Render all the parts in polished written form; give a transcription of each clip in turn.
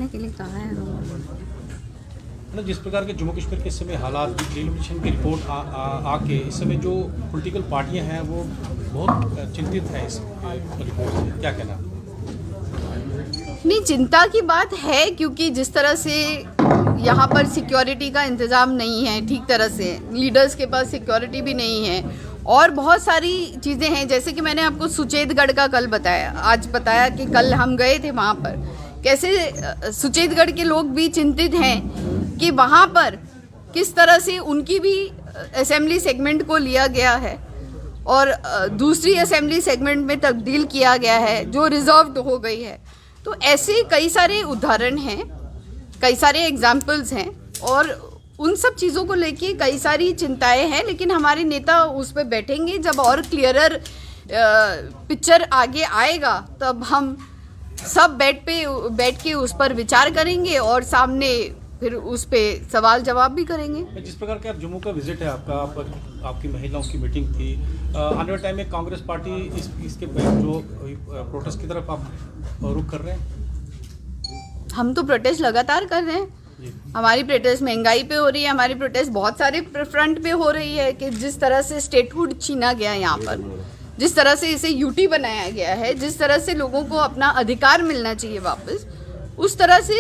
के लिए कहा है मतलब जिस प्रकार के जम्मू कश्मीर के इस समय हालात, डेलिमिटेशन की रिपोर्ट आके इस समय जो पॉलिटिकल पार्टियां हैं वो बहुत चिंतित हैं इस रिपोर्ट से, क्या कहना? नहीं, चिंता की बात है क्योंकि जिस तरह से यहाँ पर सिक्योरिटी का इंतज़ाम नहीं है ठीक तरह से, लीडर्स के पास सिक्योरिटी भी नहीं है और बहुत सारी चीज़ें हैं। जैसे कि मैंने आपको सुचेतगढ़ का कल बताया, आज बताया कि कल हम गए थे वहाँ पर, कैसे सुचेतगढ़ के लोग भी चिंतित हैं कि वहाँ पर किस तरह से उनकी भी असेंबली सेगमेंट को लिया गया है और दूसरी असेंबली सेगमेंट में तब्दील किया गया है जो रिजर्व्ड हो गई है। तो ऐसे कई सारे उदाहरण हैं, कई सारे एग्जाम्पल्स हैं और उन सब चीज़ों को लेके कई सारी चिंताएं हैं, लेकिन हमारे नेता उस पर बैठेंगे जब और क्लियरर पिक्चर आगे आएगा तब हम सब बैठ के उस पर विचार करेंगे और सामने फिर उस पे सवाल जवाब भी करेंगे। जिस प्रकार के आप जम्मू का विजिट है आपका, आपकी महिलाओं की मीटिंग थी, आने वाले टाइम में कांग्रेस पार्टी इसके जो प्रोटेस्ट की तरफ आप रुख कर रहे हैं? हम तो प्रोटेस्ट लगातार कर रहे हैं। हमारी प्रोटेस्ट महंगाई पे हो रही है, हमारी प्रोटेस्ट बहुत सारे फ्रंट पे हो रही है कि जिस तरह से स्टेटहुड छीना गया यहाँ पर, जिस तरह से इसे यूटी बनाया गया है, जिस तरह से लोगों को अपना अधिकार मिलना चाहिए वापस, उस तरह से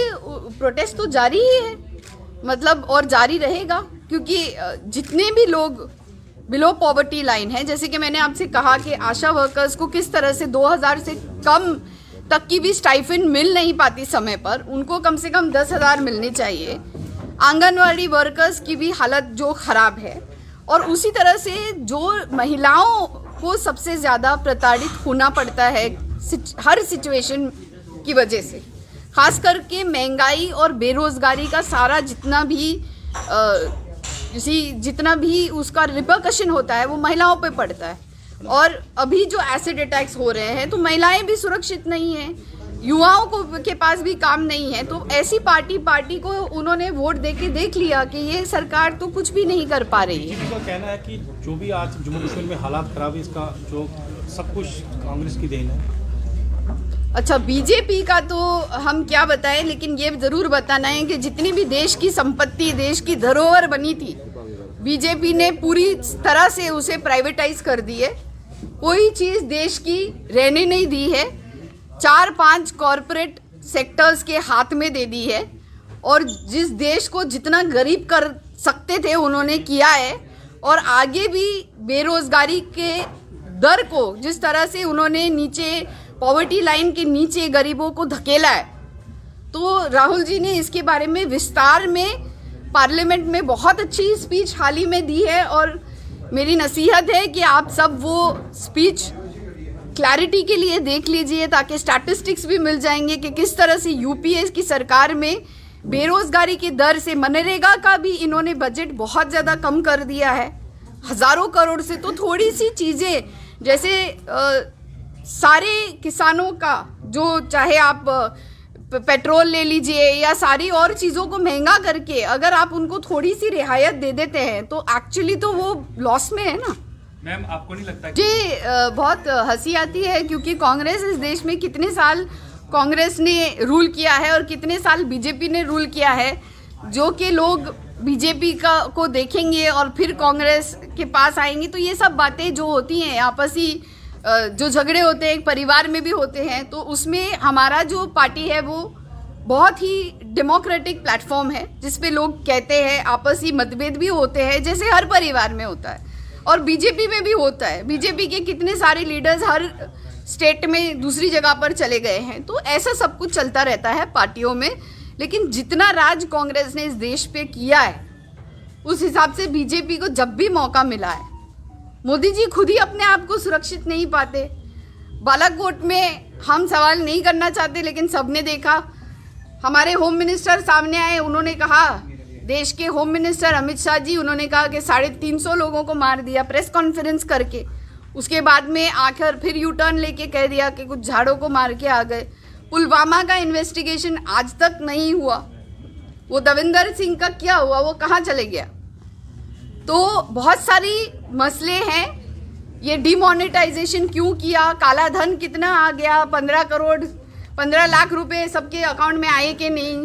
प्रोटेस्ट तो जारी ही है, मतलब और जारी रहेगा क्योंकि जितने भी लोग बिलो पॉवर्टी लाइन है, जैसे कि मैंने आपसे कहा कि आशा वर्कर्स को किस तरह से 2000 से कम तक की भी स्टाइफंड मिल नहीं पाती समय पर, उनको कम से कम 10,000 मिलनी चाहिए। आंगनवाड़ी वर्कर्स की भी हालत जो खराब है और उसी तरह से जो महिलाओं को सबसे ज़्यादा प्रताड़ित होना पड़ता है हर सिचुएशन की वजह से, खास करके महंगाई और बेरोजगारी का सारा जितना भी उसका रिपरकशन होता है वो महिलाओं पे पड़ता है। और अभी जो एसिड अटैक्स हो रहे हैं तो महिलाएं भी सुरक्षित नहीं हैं, युवाओं को के पास भी काम नहीं है। तो ऐसी पार्टी को उन्होंने वोट देके देख लिया कि ये सरकार तो कुछ भी नहीं कर पा रही है। बीजेपी का कहना है कि जो भी आज जम्मू कश्मीर में हालात खराब है इसका जो सब कुछ कांग्रेस की देन है। अच्छा, बीजेपी का तो हम क्या बताएं, लेकिन ये ज़रूर बताना है कि जितनी भी देश की संपत्ति, देश की धरोहर बनी थी, बीजेपी ने पूरी तरह से उसे प्राइवेटाइज कर दी है। कोई चीज़ देश की रहने नहीं दी है, 4-5 कॉरपोरेट सेक्टर्स के हाथ में दे दी है और जिस देश को जितना गरीब कर सकते थे उन्होंने किया है। और आगे भी बेरोजगारी के दर को जिस तरह से उन्होंने नीचे पॉवर्टी लाइन के नीचे गरीबों को धकेला है, तो राहुल जी ने इसके बारे में विस्तार में पार्लियामेंट में बहुत अच्छी स्पीच हाल ही में दी है और मेरी नसीहत है कि आप सब वो स्पीच क्लैरिटी के लिए देख लीजिए ताकि स्टैटिस्टिक्स भी मिल जाएंगे कि किस तरह से यूपीए की सरकार में बेरोजगारी की दर से, मनरेगा का भी इन्होंने बजट बहुत ज़्यादा कम कर दिया है, हज़ारों करोड़ से। तो थोड़ी सी चीज़ें जैसे सारे किसानों का जो, चाहे आप पेट्रोल ले लीजिए या सारी और चीज़ों को महंगा करके अगर आप उनको थोड़ी सी रियायत दे देते हैं तो एक्चुअली तो वो लॉस में है ना। मैम, आपको नहीं लगता जी, बहुत हंसी आती है क्योंकि कांग्रेस इस देश में कितने साल कांग्रेस ने रूल किया है और कितने साल बीजेपी ने रूल किया है, जो कि लोग बीजेपी को देखेंगे और फिर कांग्रेस के पास आएंगे। तो ये सब बातें जो होती हैं आपसी जो झगड़े होते हैं एक परिवार में भी होते हैं, तो उसमें हमारा जो पार्टी है वो बहुत ही डेमोक्रेटिक प्लेटफॉर्म है जिसपे लोग कहते हैं आपसी मतभेद भी होते हैं जैसे हर परिवार में होता है और बीजेपी में भी होता है। बीजेपी के कितने सारे लीडर्स हर स्टेट में दूसरी जगह पर चले गए हैं, तो ऐसा सब कुछ चलता रहता है पार्टियों में। लेकिन जितना राज कांग्रेस ने इस देश पे किया है उस हिसाब से बीजेपी को जब भी मौका मिला है, मोदी जी खुद ही अपने आप को सुरक्षित नहीं पाते। बालाकोट में हम सवाल नहीं करना चाहते लेकिन सबने देखा, हमारे होम मिनिस्टर सामने आए, उन्होंने कहा, देश के होम मिनिस्टर अमित शाह जी, उन्होंने कहा कि 350 लोगों को मार दिया प्रेस कॉन्फ्रेंस करके। उसके बाद में आखिर फिर यू टर्न लेके कह दिया कि कुछ झाड़ों को मार के आ गए। पुलवामा का इन्वेस्टिगेशन आज तक नहीं हुआ, वो दविंदर सिंह का क्या हुआ, वो कहाँ चले गया। तो बहुत सारी मसले हैं। ये डिमोनेटाइजेशन क्यों किया, काला धन कितना आ गया, 15 लाख रुपए सबके अकाउंट में आए कि नहीं,